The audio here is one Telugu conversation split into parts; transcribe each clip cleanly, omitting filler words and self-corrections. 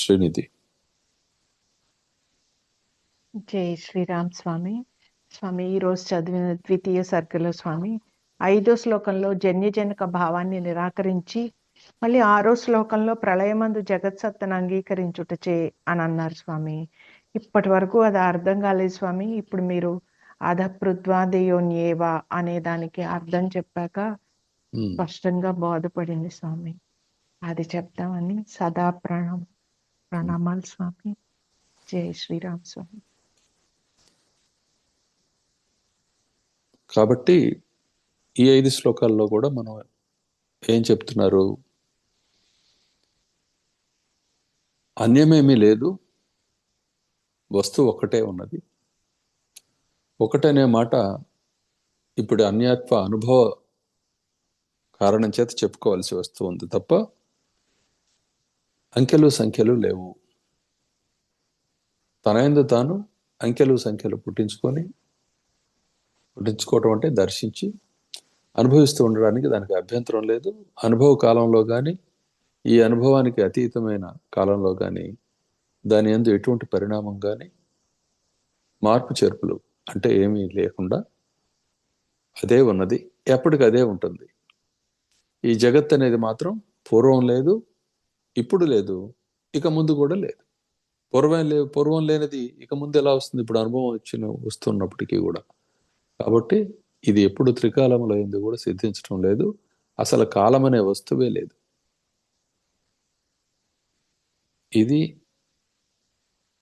శ్రీనిధి. జై శ్రీరామ్ స్వామి. స్వామి ఈరోజు చదివిన ద్వితీయ సర్గలో స్వామి 5వ శ్లోకంలో జన్యజనక భావాన్ని నిరాకరించి మళ్ళీ 6వ శ్లోకంలో ప్రళయమందు జగత్సత్తను అంగీకరించుటచే అని అన్నారు స్వామి. ఇప్పటి వరకు అది అర్థం కాలేదు స్వామి. ఇప్పుడు మీరు అధపృద్వాదేయోన్యేవా అనే దానికి అర్థం చెప్పాక స్పష్టంగా బోధపడింది స్వామి. అది చెప్తామని సదా ప్రణామాలు స్వామి. జై శ్రీరామ్ స్వామి. కాబట్టి ఈ 5 శ్లోకాల్లో కూడా మనం ఏం చెప్తున్నారు? అన్యమేమీ లేదు, వస్తువు ఒక్కటే ఉన్నది. ఒకటనే మాట ఇప్పుడు అన్యత్వ అనుభవ కారణం చేత చెప్పుకోవాల్సి వస్తుంది తప్ప అంకెలు సంఖ్యలు లేవు. తనయందు తాను అంకెలు సంఖ్యలు పుట్టించుకోవటం అంటే దర్శించి అనుభవిస్తూ ఉండడానికి దానికి అభ్యంతరం లేదు. అనుభవ కాలంలో కానీ ఈ అనుభవానికి అతీతమైన కాలంలో కానీ దాని యందు ఎటువంటి పరిణామం కానీ మార్పు చేర్పులు అంటే ఏమీ లేకుండా అదే ఉన్నది, ఎప్పటికి అదే ఉంటుంది. ఈ జగత్ అనేది మాత్రం పూర్వం లేదు, ఇప్పుడు లేదు, ఇక ముందు కూడా లేదు. పూర్వం లేనిది ఇక ముందు ఎలా వస్తుంది? ఇప్పుడు అనుభవం వస్తున్నప్పటికీ కూడా. కాబట్టి ఇది ఎప్పుడు త్రికాలంలో అయింది కూడా సిద్ధించడం లేదు. అసలు కాలం అనే వస్తువే లేదు. ఇది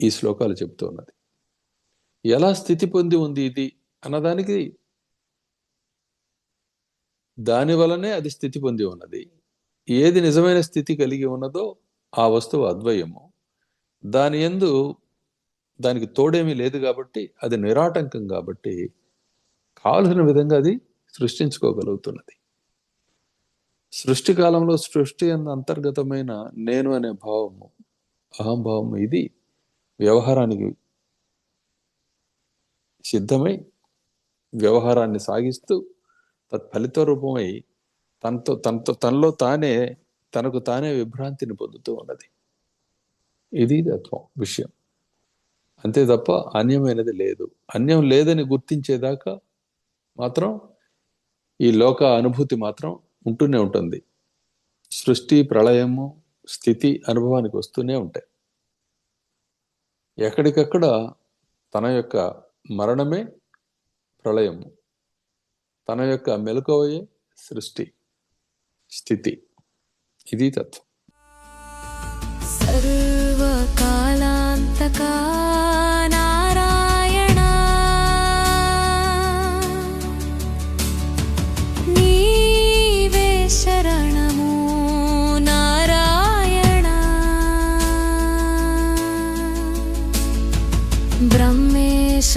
ఈ శ్లోకాలు చెప్తున్నది. ఎలా స్థితి పొంది ఉంది ఇది అన్నదానికి దాని వలనే అది స్థితి పొంది ఉన్నది. ఏది నిజమైన స్థితి కలిగి ఉన్నదో ఆ వస్తువు అద్వయము. దాని యందు దానికి తోడేమీ లేదు కాబట్టి అది నిరాటంకం కాబట్టి కావలసిన విధంగా అది సృష్టించుకోగలుగుతున్నది. సృష్టి కాలంలో సృష్టి అన్న అంతర్గతమైన నేను అనే భావము, అహంభావము ఇది వ్యవహారానికి సిద్ధమై వ్యవహారాన్ని సాగిస్తూ తత్ఫలిత రూపమై తనలో తనకు తానే విభ్రాంతిని పొందుతూ ఉన్నది. ఇది తత్వం విషయం. అంతే తప్ప అన్యమైనది లేదు. అన్యం లేదని గుర్తించేదాకా మాత్రం ఈ లోక అనుభూతి మాత్రం ఉంటూనే ఉంటుంది. సృష్టి ప్రళయము స్థితి అనుభవానికి వస్తూనే ఉంటాయి. ఎక్కడికక్కడ తన యొక్క మరణమే ప్రళయము, తన యొక్క మెలకువయే సృష్టి స్థితి. ఇది తత్వం. సర్వకాలాంతకా నారాయణ నీవే శరణము నారాయణ బ్రహ్మేశ